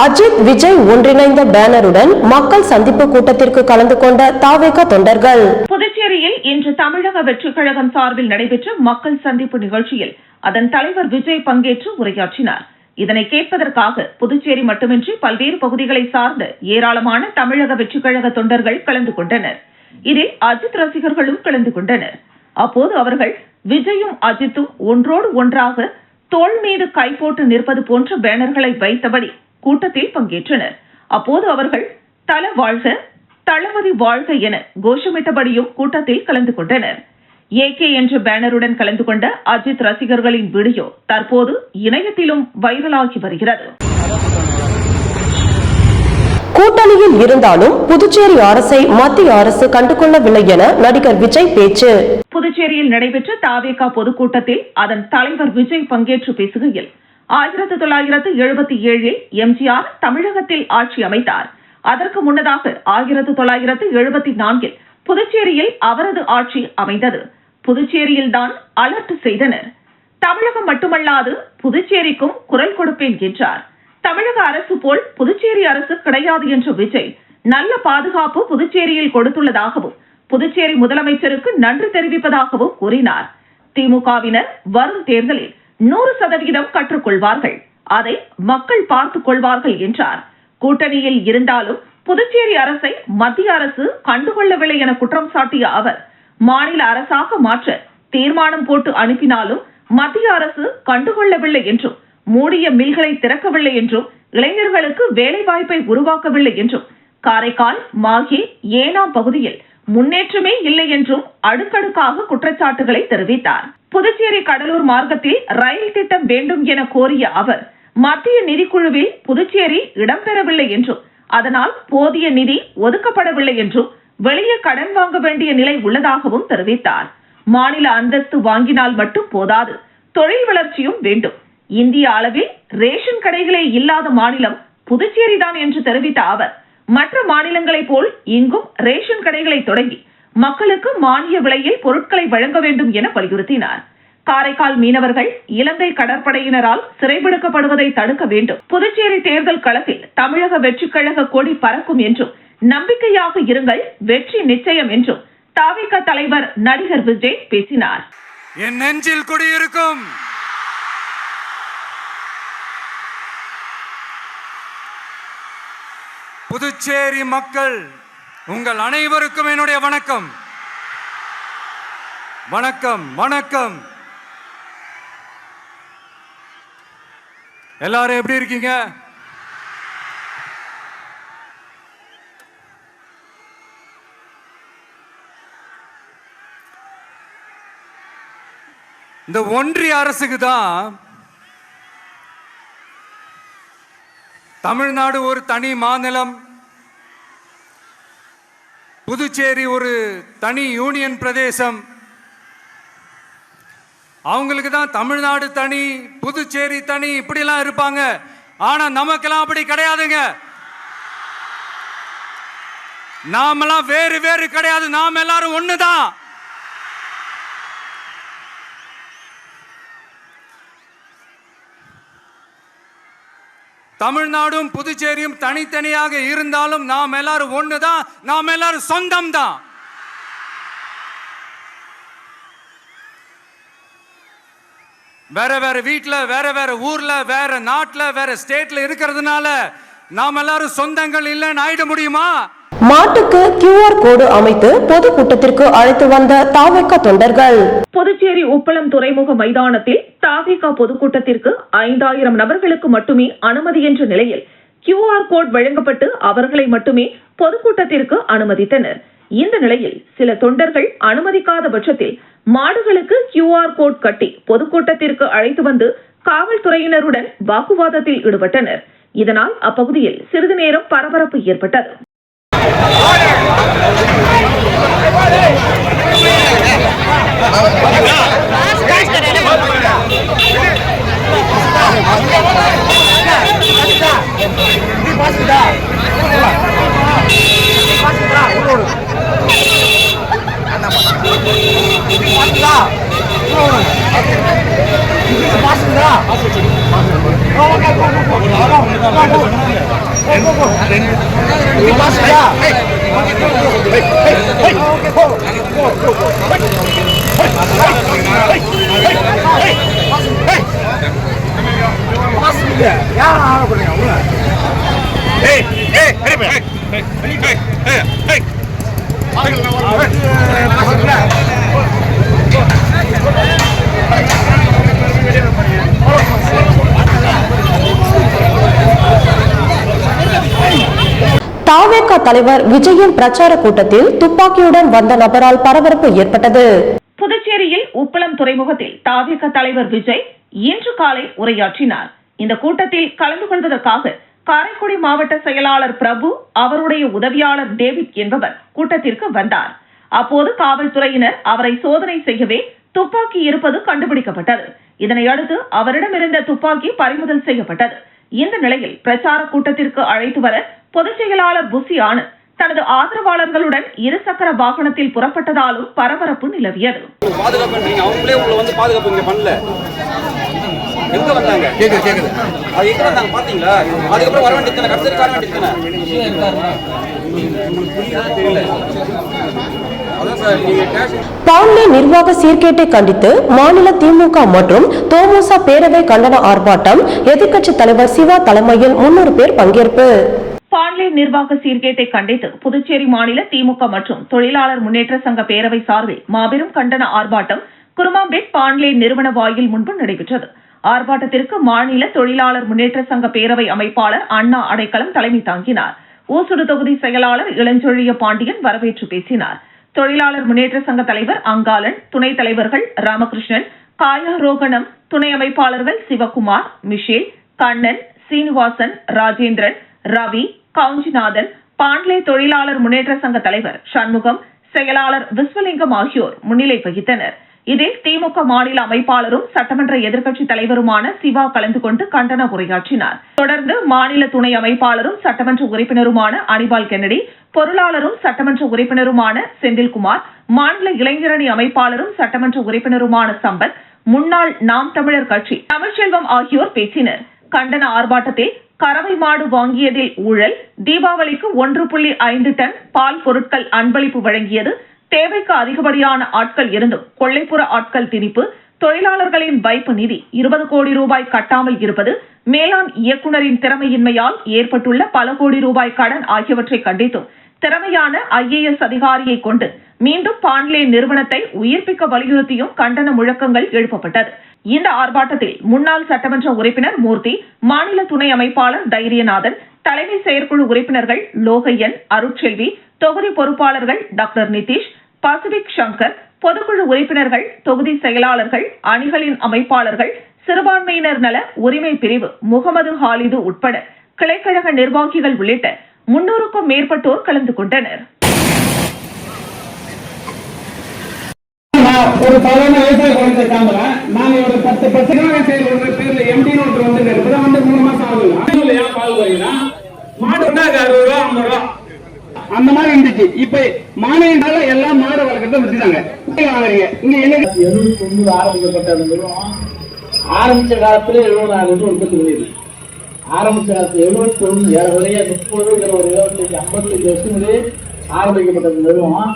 அஜித் விஜய் ஒன்றிணைந்த பேனருடன் மக்கள் சந்திப்பு கூட்டத்திற்கு கலந்து கொண்ட தாவேகா தொண்டர்கள். புதுச்சேரியில் இன்று தமிழக வெற்றிக் கழகம் சார்பில் நடைபெற்ற மக்கள் சந்திப்பு நிகழ்ச்சியில் அதன் தலைவர் விஜய் பங்கேற்று உரையாற்றினார். இதனை கேட்பதற்காக புதுச்சேரி மட்டுமின்றி பல்வேறு பகுதிகளை சார்ந்த ஏராளமான தமிழக வெற்றிக் கழக தொண்டர்கள் கலந்து கொண்டனர். இதில் அஜித் ரசிகர்களும் கலந்து கொண்டனர். அப்போது அவர்கள் விஜயும் அஜித்தும் ஒன்றோடு ஒன்றாக தோள் மீது கை போட்டு நிற்பது போன்ற பேனர்களை வைத்தபடி கூட்டத்தில் பங்கேற்றனர். அப்போது அவர்கள் தல வாழ்க, தளபதி வாழ்க என கோஷமிட்டபடியும் கூட்டத்தில் கலந்து கொண்டனர். ஏகே என்ற பேனருடன் கலந்து கொண்ட அஜித் ரசிகர்களின் வீடியோ தற்போது இணையத்திலும் வைரலாகி வருகிறது. கூட்டணியில் இருந்தாலும் புதுச்சேரி அரசை மத்திய அரசு கண்டுகொள்ளவில்லை என நடிகர் விஜய் பேச்சு. புதுச்சேரியில் நடைபெற்ற தாவேகா பொதுக்கூட்டத்தில் அதன் தலைவர் விஜய் பங்கேற்று பேசுகையில் 1977 எம்ஜிஆர் தமிழகத்தில் ஆட்சி அமைத்தார். அதற்கு முன்னதாக 1974 புதுச்சேரியில் அவரது ஆட்சி அமைந்தது. புதுச்சேரியில் தான் அலர்ட் செய்தனர். தமிழகம் மட்டுமல்லாது புதுச்சேரிக்கும் குரல் கொடுப்பேன் என்றார். தமிழக அரசு போல் புதுச்சேரி அரசு கிடையாது என்ற விஜய் நல்ல பாதுகாப்பு புதுச்சேரியில் கொடுத்துள்ளதாகவும் புதுச்சேரி முதலமைச்சருக்கு நன்றி தெரிவிப்பதாகவும் கூறினார். திமுகவினர் வரும் தேர்தலில் 100% கற்றுக்கொள்வார்கள், அதை மக்கள் பார்த்துக் கொள்வார்கள் என்றார். கூட்டணியில் இருந்தாலும் புதுச்சேரி அரசை மத்திய அரசு கண்டுகொள்ளவில்லை என குற்றம் சாட்டிய அவர், மாநில அரசாக மாற்ற தீர்மானம் போட்டு அனுப்பினாலும் மத்திய அரசு கண்டுகொள்ளவில்லை என்றும், மூடிய மில்களை திறக்கவில்லை என்றும், இளைஞர்களுக்கு வேலைவாய்ப்பை உருவாக்கவில்லை என்றும், காரைக்கால், மாஹே, ஏனாம் பகுதியில் முன்னேற்றமே இல்லை என்றும் அடுக்கடுக்காக குற்றச்சாட்டுகளை தெரிவித்தார். புதுச்சேரி கடலூர் மார்க்கத்தில் ரயில் திட்டம் வேண்டும் என கோரிய அவர், மத்திய நிதிக்குழுவில் புதுச்சேரி இடம்பெறவில்லை என்றும், அதனால் போதிய நிதி ஒதுக்கப்படவில்லை என்றும், வெளியே கடன் வாங்க வேண்டிய நிலை உள்ளதாகவும் தெரிவித்தார். மாநில அந்தஸ்து வாங்கினால் மட்டும் போதாது, தொழில் வளர்ச்சியும் வேண்டும். இந்திய அளவில் ரேஷன் கடைகளே இல்லாத மாநிலம் புதுச்சேரிதான் என்று தெரிவித்த அவர், மற்ற மாநிலங்களைப் போல் இங்கும் ரேஷன் கடைகளை தொடங்கி மக்களுக்கு மானிய விலையில் பொருட்களை வழங்க வேண்டும் என வலியுறுத்தினார். காரைக்கால் மீனவர்கள் இலங்கை கடற்படையினரால் சிறைபிடிக்கப்படுவதை தடுக்க வேண்டும். புதுச்சேரி தேர்தல் களத்தில் தமிழக வெற்றிக் கழக கொடி பறக்கும் என்றும், நம்பிக்கையாக இருங்கள், வெற்றி நிச்சயம் என்றும் தாவேகா தலைவர் நடிகர் விஜய் பேசினார். என் நெஞ்சில் குடியிருக்கும் புதுச்சேரி மக்கள் உங்கள் அனைவருக்கும் என்னுடைய வணக்கம். வணக்கம் வணக்கம். எல்லாரும் எப்படி இருக்கீங்க? இந்த ஒன்றிய அரசுக்கு தான் தமிழ்நாடு ஒரு தனி மாநிலம், புதுச்சேரி ஒரு தனி யூனியன் பிரதேசம். அவங்களுக்கு தான் தமிழ்நாடு தனி, புதுச்சேரி தனி, இப்படிலாம் இருப்பாங்க. ஆனா நமக்கெல்லாம் அப்படி கிடையாதுங்க. நாமெல்லாம் வேறு வேறு கிடையாது, நாம் எல்லாரும் ஒண்ணுதான். தமிழ்நாடும் புதுச்சேரியும் தனித்தனியாக இருந்தாலும் நாம் எல்லாரும் ஒண்ணுதான், நாம் எல்லாரும் சொந்தம் தான். வேற வேற வீட்டுல, வேற வேற ஊர்ல, வேற நாட்டுல, வேற ஸ்டேட்ல இருக்கிறதுனால நாம் எல்லாரும் சொந்தங்கள் இல்லைன்னு ஆயிட முடியுமா? மாட்டுக்கு QR கோடு அமைத்து பொதுக்கூட்டத்திற்கு அழைத்து வந்த தாவேகா தொண்டர்கள். புதுச்சேரி உப்பளம் துறைமுக மைதானத்தில் தாவேகா பொதுக்கூட்டத்திற்கு 5000 நபர்களுக்கு மட்டுமே அனுமதி என்ற நிலையில் QR கோட் வழங்கப்பட்டு அவர்களை மட்டுமே பொதுக்கூட்டத்திற்கு அனுமதித்தனர். இந்த நிலையில் சில தொண்டர்கள் அனுமதிக்காத பட்சத்தில் மாடுகளுக்கு QR கோட் கட்டி பொதுக்கூட்டத்திற்கு அழைத்து வந்து காவல்துறையினருடன் வாக்குவாதத்தில் ஈடுபட்டனர். இதனால் அப்பகுதியில் சிறிது நேரம் பரபரப்பு ஏற்பட்டது. பாசுங்களா தாவேகா தலைவர் விஜயின் பிரச்சார கூட்டத்தில் துப்பாக்கியுடன் வந்த நபரால் பரபரப்பு ஏற்பட்டது. புதுச்சேரியில் உப்பளம் துறைமுகத்தில் தாவேகா தலைவர் விஜய் இன்று காலை உரையாற்றினார். இந்த கூட்டத்தில் கலந்து கொள்வதற்காக காரைக்குடி மாவட்ட செயலாளர் பிரபு, அவருடைய உதவியாளர் டேவிட் என்பவர் கூட்டத்திற்கு வந்தார். அப்போது காவல்துறையினர் அவரை சோதனை செய்யவே துப்பாக்கி இருப்பது கண்டுபிடிக்கப்பட்டது. இதனையடுத்து அவரிடமிருந்த துப்பாக்கி பறிமுதல் செய்யப்பட்டது. இந்த நிலையில் பிரச்சார கூட்டத்திற்கு அழைத்து வர பொதுச் செயலாளர் புசி ஆனந்த் தனது ஆதரவாளர்களுடன் இருசக்கர வாகனத்தில் புறப்பட்டதாலும் பரபரப்பு நிலவியது. எங்க வந்தாங்க கேக்குது அது எங்க வந்தாங்க பாத்தீங்களா? அதுக்கப்புறம் வர வேண்டியது தானே, கடைசி வர வேண்டியது தானே. தெரியல. பாண்லே நிர்வாக சீர்கேட்டை கண்டித்து மாநில திமுக மற்றும் தோமுச பேரவை கண்டன ஆர்ப்பாட்டம். எதிர்க்கட்சி தலைவர் சிவா தலைமையில் 300 பேர் பங்கேற்பு. பாண்லே நிர்வாக சீர்கேட்டை கண்டித்து புதுச்சேரி மாநில திமுக மற்றும் தொழிலாளர் முன்னேற்ற சங்க பேரவை சார்பில் மாபெரும் கண்டன ஆர்ப்பாட்டம் குருமாம்பேட் பாண்லே நிறுவன வாயில் முன்பு நடைபெற்றது. ஆர்ப்பாட்டத்திற்கு மாநில தொழிலாளர் முன்னேற்ற சங்க பேரவை அமைப்பாளர் அண்ணா அடைக்கலம் தலைமை தாங்கினார். ஊசுடு தொகுதி செயலாளர் இளஞ்சொழிய பாண்டியன் வரவேற்று பேசினார். தொழிலாளர் முன்னேற்ற சங்க தலைவர் அங்காளன், துணைத் தலைவர்கள் ராமகிருஷ்ணன், காயாரோகணம், துணை அமைப்பாளர்கள் சிவகுமார், மிஷேல், கண்ணன், சீனிவாசன், ராஜேந்திரன், ரவி, கவுஞ்சிநாதன், பாண்லே தொழிலாளர் முன்னேற்ற சங்க தலைவர் சண்முகம், செயலாளர் விஸ்வலிங்கம் ஆகியோர் முன்னிலை வகித்தனர். இதில் திமுக மாநில அமைப்பாளரும் சட்டமன்ற எதிர்க்கட்சி தலைவருமான சிவா கலந்து கொண்டு கண்டன உரையாற்றினார். தொடர்ந்து மாநில துணை அமைப்பாளரும் சட்டமன்ற உறுப்பினருமான அனிபால் கென்னடி, பொருளாளரும் சட்டமன்ற உறுப்பினருமான செந்தில்குமார், மாநில இளைஞரணி அமைப்பாளரும் சட்டமன்ற உறுப்பினருமான சம்பத், முன்னாள் நாம் தமிழர் கட்சி தமிழ்ச்செல்வம் ஆகியோர் பேசினர். கண்டன ஆர்ப்பாட்டத்தில் கறவை மாடு வாங்கியதில் ஊழல், தீபாவளிக்கு 1.5 டன் பால் பொருட்கள் அன்பளிப்பு வழங்கியது, தேவைக்கு அதிகப்படியான ஆட்கள் இருந்தும் கொள்ளைப்புற ஆட்கள் திணிப்பு, தொழிலாளர்களின் வைப்பு நிதி 20 கோடி ரூபாய் கட்டாமல் இருப்பது, மேலாண் இயக்குநரின் திறமையின்மையால் ஏற்பட்டுள்ள பல கோடி ரூபாய் கடன் ஆகியவற்றை கண்டித்தும் திறமையான IAS அதிகாரியை கொண்டு மீண்டும் பாண்லே நிறுவனத்தை உயிர்ப்பிக்க வலியுறுத்தியும் கண்டன முழக்கங்கள் எழுப்பப்பட்டது. இந்த ஆர்ப்பாட்டத்தில் முன்னாள் சட்டமன்ற உறுப்பினர் மூர்த்தி, மாநில துணை அமைப்பாளர் தைரியநாதன், தலைமை செயற்குழு உறுப்பினர்கள் லோகையன், அருட்செல்வி, தொகுதி பொறுப்பாளர்கள் டாக்டர் நிதிஷ், பசிபிக் சங்கர், பொதுக்குழு உறுப்பினர்கள், தொகுதி செயலாளர்கள், அணிகளின் அமைப்பாளர்கள், சிறுபான்மையினர் நல உரிமை பிரிவு முகமது ஹாலிது உட்பட கிளைக்கழக நிர்வாகிகள் உள்ளிட்ட 300க்கும் மேற்பட்டோர் கலந்து கொண்டனர். ஒரு சாதாரண விவசாய குழந்தை இருக்காங்க. நாங்க ஒரு 10% பேர்ல எம்டி நோட்டு வந்து 3 மாசம் ஆகுது. ஏன் பால் போறீங்கன்னா மாடு 60 ரூபா 50 ரூபா அந்த மாதிரி இருந்துச்சு. இப்ப மானியனால எல்லாம் மாடு வளர்க்கறத விட்டுட்டாங்க. இங்க என்ன 79 ஆரம்பிக்கப்பட்ட அந்த நிறுவனம் ஆரம்பிச்ச காலத்துல 70,000 உற்பத்தி பண்ணியது. ஆரம்பிச்ச காலத்துல 71 ஏறவரைய 30 25 55 வருஷங்களே ஆரம்பிக்கப்பட்ட நிறுவனம்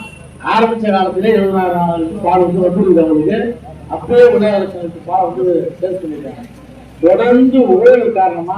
ஆரம்பிச்ச காலத்திலே 70,000 பால் வந்து வந்துருக்காங்க. அப்பவே உலகத்துக்கு பால் வந்து சேல்ஸ் பண்ணிருக்காங்க. தொடர்ந்து ஊழல் காரணமா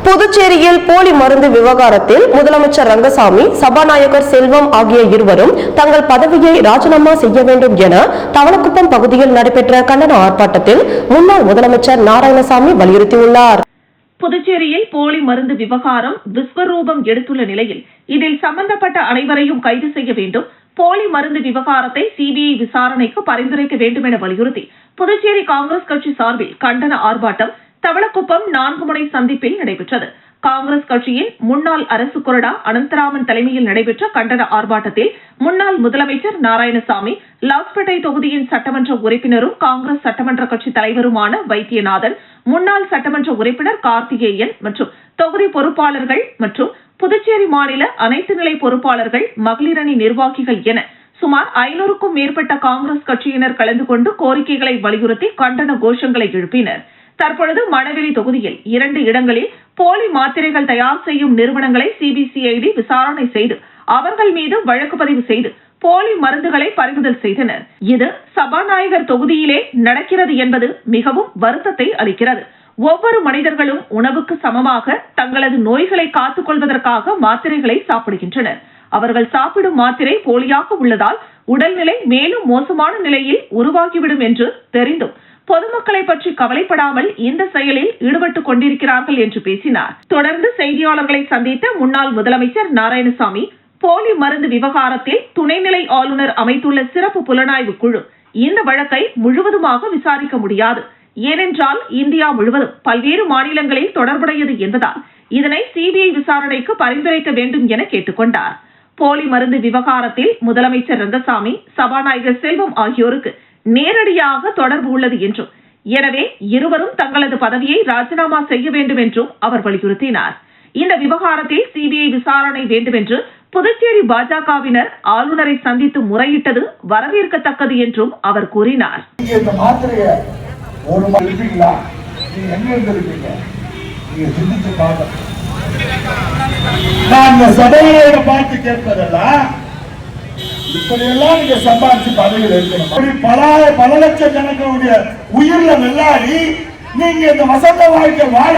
புதுச்சேரியில் போலி மருந்து விவகாரத்தில் முதலமைச்சர் ரங்கசாமி, சபாநாயகர் செல்வம் ஆகிய இருவரும் தங்கள் பதவியை ராஜினாமா செய்ய வேண்டும் என தவளக்குப்பம் பகுதியில் நடைபெற்ற கண்டன ஆர்ப்பாட்டத்தில் முன்னாள் முதலமைச்சர் நாராயணசாமி வலியுறுத்தியுள்ளார். புதுச்சேரியில் போலி மருந்து விவகாரம் விஸ்வரூபம் எடுத்துள்ள நிலையில் இதில் சம்பந்தப்பட்ட அனைவரையும் கைது செய்ய வேண்டும், போலி மருந்து விவகாரத்தை CBI விசாரணைக்கு பரிந்துரைக்க வேண்டும் என வலியுறுத்தி புதுச்சேரி காங்கிரஸ் கட்சி சார்பில் கண்டன ஆர்ப்பாட்டம் தவளக்குப்பம் 4 முனை சந்திப்பில் நடைபெற்றது. காங்கிரஸ் கட்சியின் முன்னாள் அரசு கொறடா அனந்தராமன் தலைமையில் நடைபெற்ற கண்டன ஆர்ப்பாட்டத்தில் முன்னாள் முதலமைச்சர் நாராயணசாமி, லாஸ்பேட்டை தொகுதியின் சட்டமன்ற உறுப்பினரும் காங்கிரஸ் சட்டமன்ற கட்சி தலைவருமான வைத்தியநாதன், முன்னாள் சட்டமன்ற உறுப்பினர் கார்த்திகேயன் மற்றும் தொகுதி பொறுப்பாளர்கள் மற்றும் புதுச்சேரி மாநில அனைத்து நிலை பொறுப்பாளர்கள், மகளிரணி நிர்வாகிகள் என சுமார் 500க்கும் மேற்பட்ட காங்கிரஸ் கட்சியினர் கலந்து கொண்டு கோரிக்கைகளை வலியுறுத்தி கண்டன கோஷங்களை எழுப்பினர். தற்பொழுது மணவெளி தொகுதியில் 2 இடங்களில் போலி மாத்திரைகள் தயார் செய்யும் நிறுவனங்களை சிபிசிஐடி விசாரணை செய்து அவர்கள் மீது வழக்கு பதிவு செய்து போலி மருந்துகளை பறிமுதல் செய்தனர். இது சபாநாயகர் தொகுதியிலே நடக்கிறது என்பது மிகவும் வருத்தத்தை அளிக்கிறது. ஒவ்வொரு மனிதர்களும் உணவுக்கு சமமாக தங்களது நோய்களை காத்துக் கொள்வதற்காக மாத்திரைகளை சாப்பிடுகின்றனர். அவர்கள் சாப்பிடும் மாத்திரை போலியாக உள்ளதால் உடல்நிலை மேலும் மோசமான நிலையில் உருவாகிவிடும் என்று தெரிந்தும் பொதுமக்களை பற்றி கவலைப்படாமல் இந்த செயலில் ஈடுபட்டுக் கொண்டிருக்கிறார்கள் என்று பேசினார். தொடர்ந்து செய்தியாளர்களை சந்தித்த முன்னாள் முதலமைச்சர் நாராயணசாமி, போலி மருந்து விவகாரத்தில் துணைநிலை ஆளுநர் அமைத்துள்ள சிறப்பு புலனாய்வு குழு இந்த வழக்கை முழுவதுமாக விசாரிக்க முடியாது. ஏனென்றால் இந்தியா முழுவதும் பல்வேறு மாநிலங்களில் தொடர்புடையது என்பதால் இதனை சிபிஐ விசாரணைக்கு பரிந்துரைக்க வேண்டும் என கேட்டுக் கொண்டார். போலி மருந்து விவகாரத்தில் முதலமைச்சர் ரங்கசாமி, சபாநாயகர் செல்வம் ஆகியோருக்கு நேரடியாக தொடர்பு உள்ளது என்றும், எனவே இருவரும் தங்களது பதவியை ராஜினாமா செய்ய வேண்டும் என்றும் அவர் வலியுறுத்தினார். இந்த விவகாரத்தில் சிபிஐ விசாரணை வேண்டும் என்று புதுச்சேரி பாஜகவினர் ஆளுநரை சந்தித்து முறையிட்டது வரவேற்கத்தக்கது என்றும் அவர் கூறினார். பார்த்து கேட்பதெல்லாம் இப்படியெல்லாம் நீங்க சம்பாதிச்சு பதவியில் இருக்கணும். பல லட்சக்கணக்கான உயிர்ல வெள்ளாடி நீங்க இந்த வசந்த வாழ்க்கை வாழ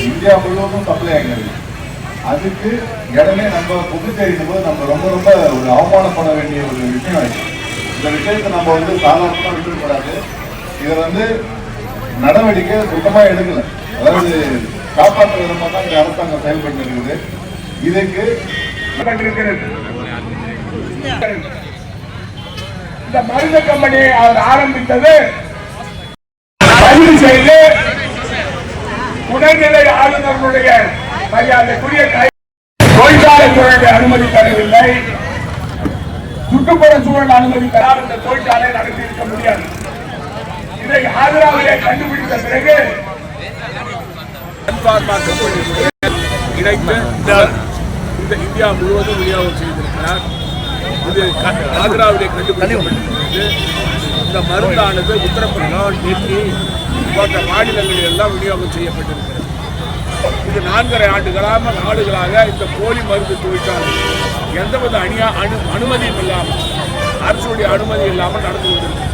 இந்தியா முழுவதும் சப்ளை ஆகிறது. அதுக்கு இடமே நம்ம புதுச்சேரிக்கும் போது நம்ம ரொம்ப ரொம்ப ஒரு அவமானப்பட வேண்டிய ஒரு விஷயம் ஆயிடுச்சு. இந்த விஷயத்தை நம்ம சாதாரணமா விட்டுக்கூடாது. இதை நடவடிக்கை சுத்தமா எடுக்கல. அதாவது காப்பாற்ற விதமாக தான் இந்த அரசாங்கம் செயல்பட்டு இருக்குது. இதுக்கு இந்த மருந்து கம்பெனி அவர் ஆரம்பித்தது பதிவு செய்து துணைநிலை ஆளுநர்களுடைய மரியாதைக்குரிய தொழிற்சாலைத்துறையுடைய அனுமதி தரவில்லை. சுற்றுப்புற சூழல் அனுமதி தரால் இந்த தொழிற்சாலை நடத்தி இருக்க முடியாது. இதை ஆந்திராவிலே கண்டுபிடித்த பிறகு இந்த இந்தியா முழுவதும் விநியோகம் செய்திருக்கிறார். இது ஆந்திராவிலே கண்டுபிடிக்கப்பட்டிருக்கிறது. இந்த மருந்தானது உத்தரப்பிரதேசம், டெல்லி போன்ற மாநிலங்களில் எல்லாம் விநியோகம் செய்யப்பட்டிருக்கிறது. இது 4.5 ஆண்டுகளாக இந்த போலி மருந்து தொழிற்சாலை எந்தவித அனுமதியும் இல்லாமல், அரசுடைய அனுமதி இல்லாமல் நடந்து கொண்டிருக்கிறது.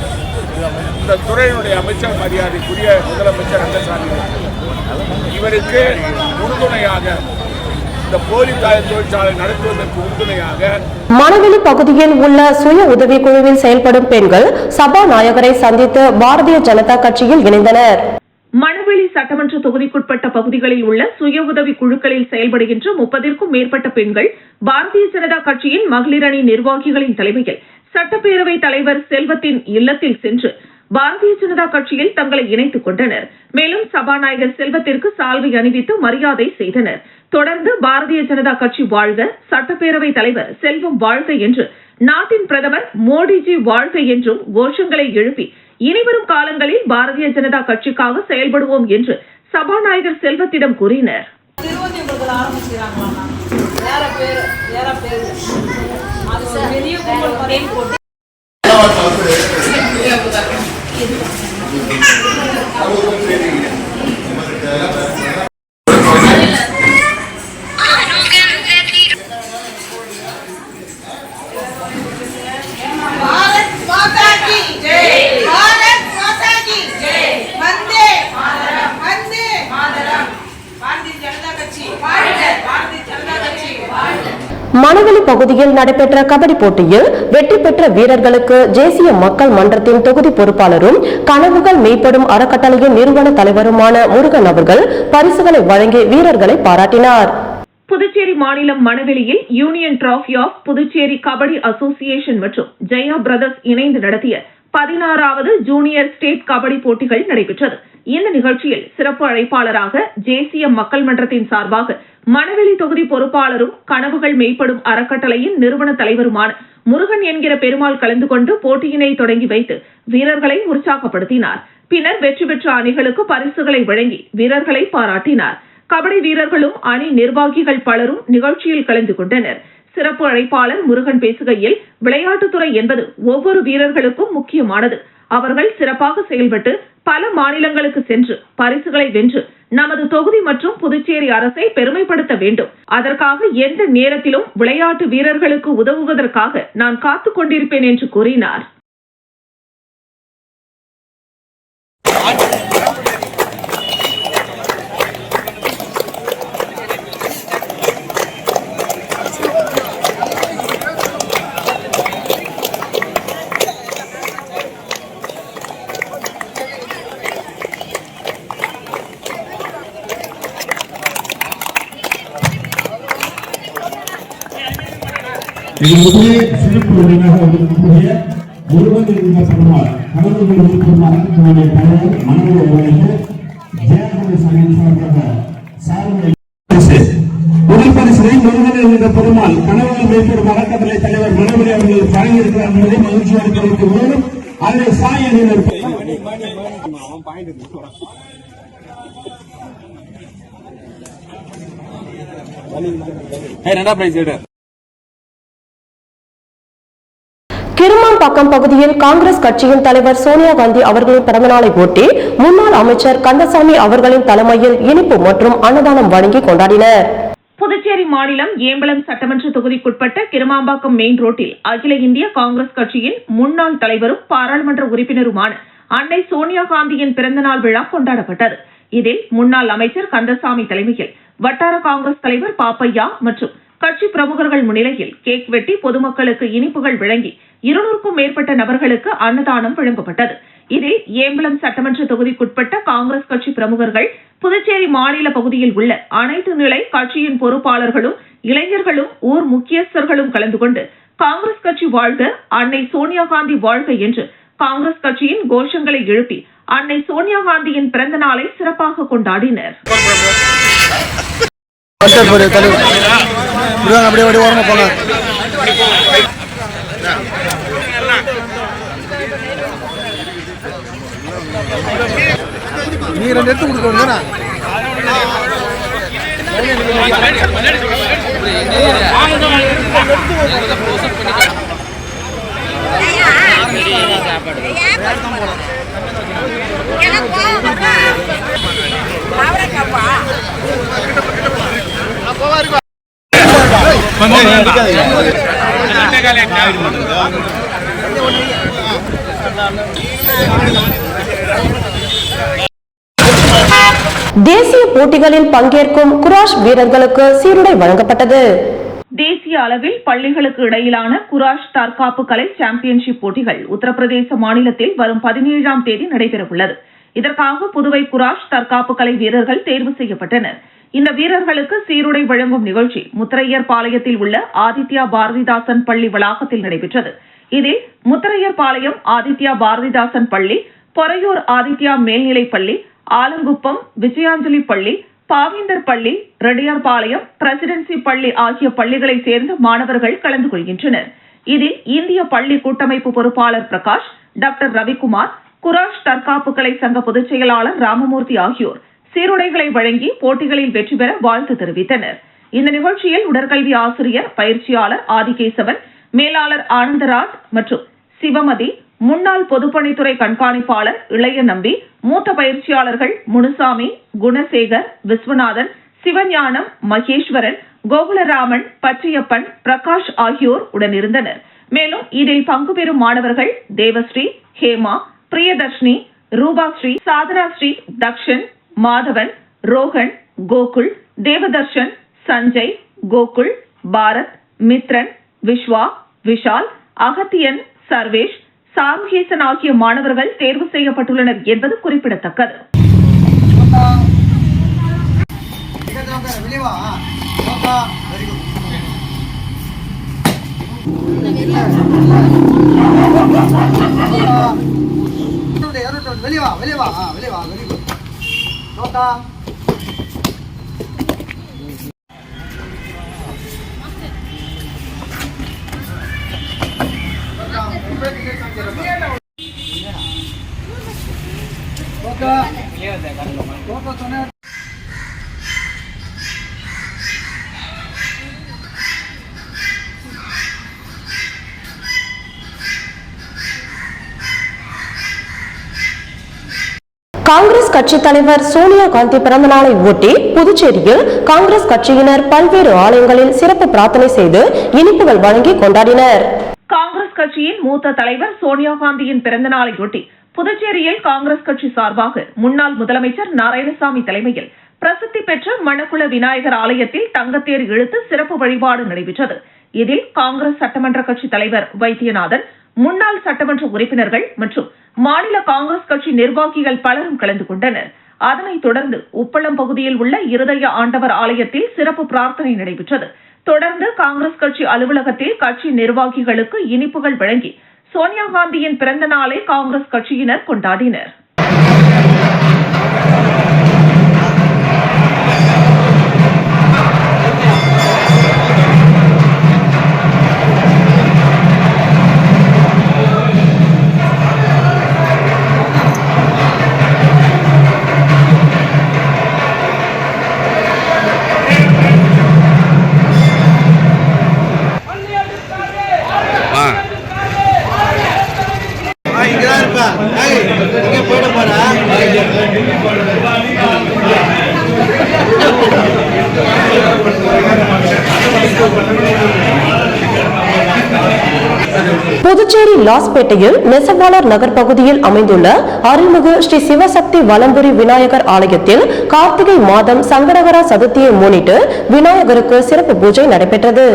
இந்த துறையினுடைய அமைச்சர் மரியாதைக்குரிய முதலமைச்சர் ரங்கசாமி இவருக்கு உறுதுணையாக இந்த போலி தொழிற்சாலை நடத்துவதற்கு உறுதுணையாக மணவெளி பகுதியில் உள்ள சுய உதவி குழுவில் செயல்படும் பெண்கள் சபாநாயகரை சந்தித்து பாரதிய ஜனதா கட்சியில் இணைந்தனர். மணவெளி சட்டமன்ற தொகுதிக்குட்பட்ட பகுதிகளில் உள்ள சுய உதவி குழுக்களில் செயல்படுகின்ற 30க்கும் மேற்பட்ட பெண்கள் பாரதிய ஜனதா கட்சியின் மகளிரணி நிர்வாகிகளின் தலைமையில் சட்டப்பேரவை தலைவர் செல்வத்தின் இல்லத்தில் சென்று பாரதிய ஜனதா கட்சியில் தங்களை இணைத்துக் கொண்டனர். மேலும் சபாநாயகர் செல்வத்திற்கு சால்வை அணிவித்து மரியாதை செய்தனர். தொடர்ந்து பாரதிய ஜனதா கட்சி வாழ்க, சட்டப்பேரவை தலைவர் செல்வம் வாழ்க என்று, நாட்டின் பிரதமர் மோடிஜி வாழ்க என்றும் கோஷங்களை எழுப்பி இனிவரும் காலங்களில் பாரதிய ஜனதா கட்சிக்காக செயல்படுவோம் என்று சபாநாயகர் செல்வத்திடம் கூறினர். மணவெளி பகுதியில் நடைபெற்ற கபடி போட்டியில் வெற்றி பெற்ற வீரர்களுக்கு தேசிய மக்கள் மன்றத்தின் தொகுதி பொறுப்பாளரும் கனவுகள் மெய்ப்படும் அறக்கட்டளையின் நிறுவன தலைவருமான முருகன் அவர்கள் பரிசுகளை வழங்கி வீரர்களை பாராட்டினார். புதுச்சேரி மாநிலம் மணவெளியில் union trophy of Puducherry kabaddi association மற்றும் ஜெயா பிரதர்ஸ் இணைந்து நடத்திய 16வது ஜூனியர் ஸ்டேட் கபடி போட்டிகள் நடைபெற்றது. இந்த நிகழ்ச்சியில் சிறப்பு அழைப்பாளராக தேசிய மக்கள் மன்றத்தின் சார்பாக மணவெளி தொகுதி பொறுப்பாளரும் கனவுகள் மெய்ப்படும் அறக்கட்டளையின் நிறுவன தலைவருமான முருகன் என்கிற பெருமாள் கலந்து கொண்டு போட்டியினை தொடங்கி வைத்து வீரர்களை உற்சாகப்படுத்தினார். பின்னர் வெற்றி பெற்ற அணிகளுக்கு பரிசுகளை வழங்கி வீரர்களை பாராட்டினார். கபடி வீரர்களும் அணி நிர்வாகிகள் பலரும் நிகழ்ச்சியில் கலந்து கொண்டனர். சிறப்பு அழைப்பாளர் முருகன் பேசுகையில், விளையாட்டுத்துறை என்பது ஒவ்வொரு வீரர்களுக்கும் முக்கியமானது. அவர்கள் சிறப்பாக செயல்பட்டு பல மாநிலங்களுக்கு சென்று பரிசுகளை வென்று நமது தொகுதி மற்றும் புதுச்சேரி அரசை பெருமைப்படுத்த வேண்டும். அதற்காக எந்த நேரத்திலும் விளையாட்டு வீரர்களுக்கு உதவுவதற்காக நான் காத்துக் கொண்டிருப்பேன் என்று கூறினார். முதலே சிறப்பு விருதாக வந்திருக்கக்கூடிய முருகன் என்கிற பெருமாள் கலந்து அறக்கட்டளையுடைய தலைவர் மனோகர் அவர்களுக்கு ஜெயகுமார் சாமியின் சார்பாக முதல் பரிசினை முருகன் என்கிற பெருமாள் கனவுகள் மேற்படும் அறக்கட்டளை தலைவர் மனோகர் அவர்கள் வழங்கியிருக்கிறார் என்பதை மகிழ்ச்சியாக தெரிவித்துள்ளோம். அதில் சாய் அணியினர் கிருமாம்பாக்கம் பகுதியில் காங்கிரஸ் கட்சியின் தலைவர் சோனியா காந்தி அவர்களின் பிறந்தநாளை ஒட்டி முன்னாள் அமைச்சர் கந்தசாமி அவர்களின் தலைமையில் இனிப்பு மற்றும் அன்னதானம் வழங்கி கொண்டாடினர். புதுச்சேரி மாநிலம் ஏம்பலம் சட்டமன்ற தொகுதிக்குட்பட்ட கிருமாம்பாக்கம் மெயின் ரோட்டில் அகில இந்திய காங்கிரஸ் கட்சியின் முன்னாள் தலைவரும் பாராளுமன்ற உறுப்பினருமான அன்னை சோனியா காந்தியின் பிறந்தநாள் விழா கொண்டாடப்பட்டது. இதில் முன்னாள் அமைச்சர் கந்தசாமி தலைமையில் வட்டார காங்கிரஸ் தலைவர் பாப்பையா மற்றும் கட்சி பிரமுகர்கள் முன்னிலையில் கேக் வெட்டி பொதுமக்களுக்கு இனிப்புகள் வழங்கி 200க்கும் மேற்பட்ட நபர்களுக்கு அன்னதானம் வழங்கப்பட்டது. இதில் ஏம்பலம் சட்டமன்ற தொகுதிக்குட்பட்ட காங்கிரஸ் கட்சி பிரமுகர்கள், புதுச்சேரி மாநில பகுதியில் உள்ள அனைத்து நிலை கட்சியின் பொறுப்பாளர்களும், இளைஞர்களும், ஊர் முக்கியஸ்தர்களும் கலந்து கொண்டு காங்கிரஸ் கட்சி வாழ்க, அன்னை சோனியா காந்தி வாழ்க என்று காங்கிரஸ் கட்சியின் கோஷங்களை எழுப்பி அன்னை சோனியா காந்தியின் பிறந்த நாளை சிறப்பாக கொண்டாடினர். நீ ரெண்டு எடுத்து கொடுக்கணும். தேசிய போட்டிகளில் பங்கேற்கும் குராஷ் வீரர்களுக்கு சீருடை வழங்கப்பட்டது. தேசிய அளவில் பள்ளிகளுக்கு இடையிலான குராஷ் தற்காப்பு கலை சாம்பியன்ஷிப் போட்டிகள் உத்தரப்பிரதேச மாநிலத்தில் வரும் 17ஆம் தேதி நடைபெறவுள்ளது. இதற்காக புதுவை குராஷ் தற்காப்பு கலை வீரர்கள் தேர்வு செய்யப்பட்டனர். இந்த வீரர்களுக்கு சீருடை வழங்கும் நிகழ்ச்சி முத்தரையர் பாளையத்தில் உள்ள ஆதித்யா பாரதிதாசன் பள்ளி வளாகத்தில் நடைபெற்றது. இதில் முத்தரையர் பாளையம் ஆதித்யா பாரதிதாசன் பள்ளி, பொறையூர் ஆதித்யா மேல்நிலைப் பள்ளி, ஆலங்குப்பம் விஜயாஞ்சலி பள்ளி, பாவேந்தர் பள்ளி, ரெட்டியார்பாளையம் பிரசிடென்சி பள்ளி ஆகிய பள்ளிகளை சேர்ந்த மாணவர்கள் கலந்து கொள்கின்றனர். இதில் இந்திய பள்ளி கூட்டமைப்பு பொறுப்பாளர் பிரகாஷ், டாக்டர் ரவிக்குமார், குராஷ் தற்காப்பு கலை சங்க பொதுச் செயலாளர் ராமமூர்த்தி ஆகியோர் சீருடைகளை வழங்கி போட்டிகளில் வெற்றி பெற வாழ்த்து தெரிவித்தனர். இந்த நிகழ்ச்சியில் உடற்கல்வி ஆசிரியர் பயிற்சியாளர் ஆதிகேசவன், மேலாளர் ஆனந்தராஜ் மற்றும் சிவமதி, முன்னாள் பொதுப்பணித்துறை கண்காணிப்பாளர் இளைய நம்பி, மூத்த பயிற்சியாளர்கள் முனுசாமி, குணசேகர், விஸ்வநாதன், சிவஞானம், மகேஸ்வரன், கோகுலராமன், பச்சையப்பன், பிரகாஷ் ஆகியோர் உடனிருந்தனர். மேலும் இதில் பங்கு பெறும் மாணவர்கள் தேவஸ்ரீ, ஹேமா, பிரியதர்ஷினி, ரூபாஸ்ரீ, சாதனாஸ்ரீ, தக்ஷன், மாதவன், ரோஹன், கோகுல், தேவதர்ஷன், சஞ்சய், கோகுல், பாரத், மித்ரன், விஸ்வா, விஷால், அகத்தியன், சர்வேஷ், சாருகேசன் ஆகிய மாணவர்கள் தேர்வு செய்யப்பட்டுள்ளனர் என்பது குறிப்பிடத்தக்கது. வெளியே வெளியே வா வெளியே வா வெளியே வா வெளியே நோக்கா காங்கிரஸ் கட்சி தலைவர் சோனியா காந்தி பிறந்தநாளை ஒட்டி புதுச்சேரியில் காங்கிரஸ் கட்சியினர் பல்வேறு ஆலயங்களில் சிறப்பு பிரார்த்தனை செய்து இனிப்புகள் வழங்கி கொண்டாடினர். காங்கிரஸ் கட்சியின் மூத்த தலைவர் சோனியா காந்தியின் பிறந்தநாளையொட்டி புதுச்சேரியில் காங்கிரஸ் கட்சி சார்பாக முன்னாள் முதலமைச்சர் நாராயணசாமி தலைமையில் பிரசித்தி பெற்ற மணக்குள விநாயகர் ஆலயத்தில் தங்கத்தேர் இழுத்து சிறப்பு வழிபாடு நடைபெற்றது. இதில் காங்கிரஸ் சட்டமன்ற கட்சி தலைவர் வைத்தியநாதன், முன்னாள் சட்டமன்ற உறுப்பினர்கள் மற்றும் மாநில காங்கிரஸ் கட்சி நிர்வாகிகள் பலரும் கலந்து கொண்டனர். அதனைத் தொடர்ந்து உப்பளம் பகுதியில் உள்ள இருதய ஆண்டவர் ஆலயத்தில் சிறப்பு பிரார்த்தனை நடைபெற்றது. தொடர்ந்து காங்கிரஸ் கட்சி அலுவலகத்தில் கட்சி நிர்வாகிகளுக்கு இனிப்புகள் வழங்கி சோனியா காந்தியின் பிறந்த நாளை காங்கிரஸ் கட்சியினர் கொண்டாடினர். புதுச்சேரி லாஸ்பேட்டையில் நெசவாளர் நகர் பகுதியில் அமைந்துள்ள அருள்மிகு ஸ்ரீ சிவசக்தி வலம்புரி விநாயகர் ஆலயத்தில் கார்த்திகை மாதம் சங்கடகர சதுர்த்தியை முன்னிட்டு விநாயகருக்கு சிறப்பு பூஜை நடைபெற்றது.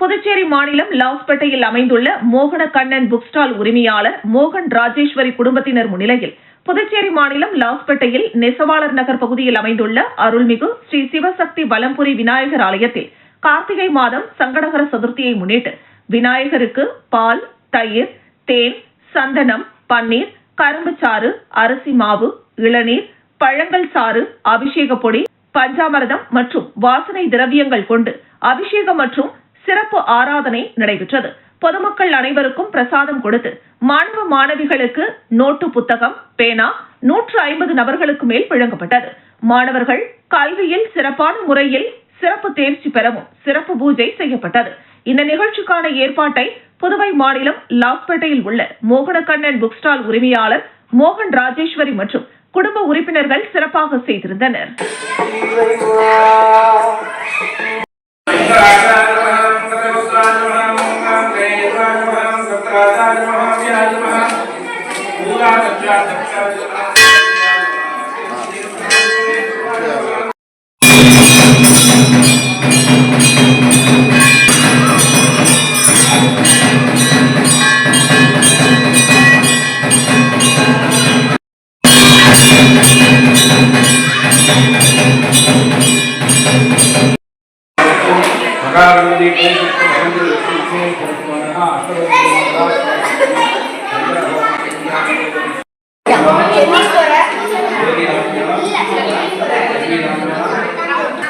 புதுச்சேரி மாநிலம் லாஸ்பேட்டையில் அமைந்துள்ள மோகன கண்ணன் புக் ஸ்டால் உரிமையாளர் மோகன் ராஜேஸ்வரி குடும்பத்தினர் முன்னிலையில் புதுச்சேரி மாநிலம் லாஸ்பேட்டையில் நெசவாளர் நகர் பகுதியில் அமைந்துள்ள அருள்மிகு ஸ்ரீ சிவசக்தி வலம்புரி விநாயகர் ஆலயத்தில் கார்த்திகை மாதம் சங்கடகர சதுர்த்தியை முன்னிட்டு விநாயகருக்கு பால், தயிர், தேன், சந்தனம், பன்னீர், கரும்புச்சாறு, அரிசி மாவு, இளநீர், பழங்கள் சாறு, அபிஷேக பொடி, பஞ்சாமிர்தம் மற்றும் வாசனை திரவியங்கள் கொண்டு அபிஷேகம் மற்றும் சிறப்பு ஆராதனை நடைபெற்றது. பொதுமக்கள் அனைவருக்கும் பிரசாதம் கொடுத்து மாணவ மாணவிகளுக்கு நோட்டு புத்தகம், பேனா 150 நபர்களுக்கு மேல் வழங்கப்பட்டது. மாணவர்கள் கல்வியில் சிறப்பான முறையில் சிறப்பு தேர்ச்சி பெறவும் சிறப்பு பூஜை செய்யப்பட்டது. இந்த நிகழ்ச்சிக்கான ஏற்பாட்டை புதுவை மாநிலம் லாஸ்பேட்டையில் உள்ள மோகனக்கண்ணன் புக் ஸ்டால் உரிமையாளர் மோகன் ராஜேஸ்வரி மற்றும் குடும்ப உறுப்பினர்கள் சிறப்பாக செய்திருந்தனர்.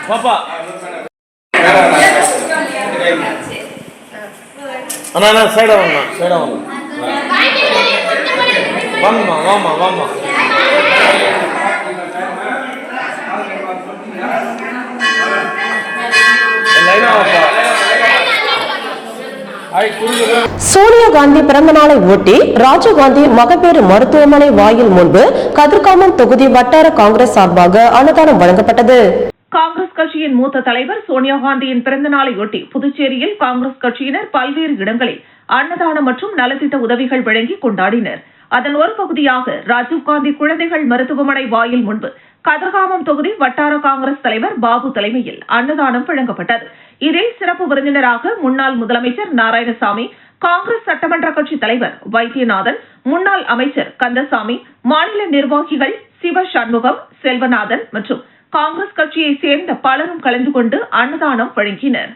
பாப்பா அண்ணா சைடா வாங்க வாமா சோனியா காந்தி பிறந்த நாளை ஒட்டி ராஜீவ்காந்தி மகப்பேறு மருத்துவமனை வாயில் முன்பு கதிர்காமம் தொகுதி வட்டார காங்கிரஸ் சார்பாக அன்னதானம் வழங்கப்பட்டது. காங்கிரஸ் கட்சியின் மூத்த தலைவர் சோனியா காந்தியின் பிறந்த நாளையொட்டி புதுச்சேரியில் காங்கிரஸ் கட்சியினர் பல்வேறு இடங்களில் அன்னதானம் மற்றும் நலத்திட்ட உதவிகள் வழங்கி கொண்டாடினர். அதன் ஒரு பகுதியாக ராஜீவ்காந்தி குழந்தைகள் மருத்துவமனை வாயில் முன்பு கதிர்காமம் தொகுதி வட்டார காங்கிரஸ் தலைவர் பாபு தலைமையில் அன்னதானம் வழங்கப்பட்டது. இதில் சிறப்பு விருந்தினராக முன்னாள் முதலமைச்சர் நாராயணசாமி, காங்கிரஸ் சட்டமன்ற கட்சி தலைவர் வைத்தியநாதன், முன்னாள் அமைச்சர் கந்தசாமி, மாநில நிர்வாகிகள் சிவ சண்முகம், செல்வநாதன் மற்றும் காங்கிரஸ் கட்சியை சேர்ந்த பலரும் கலந்து கொண்டு அன்னதானம் வழங்கினர்.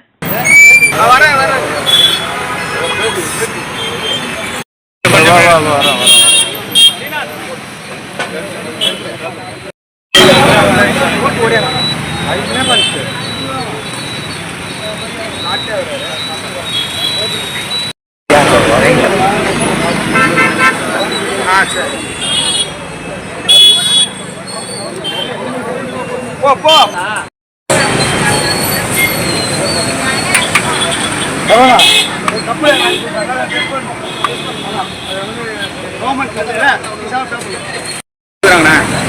கவர்மெண்ட்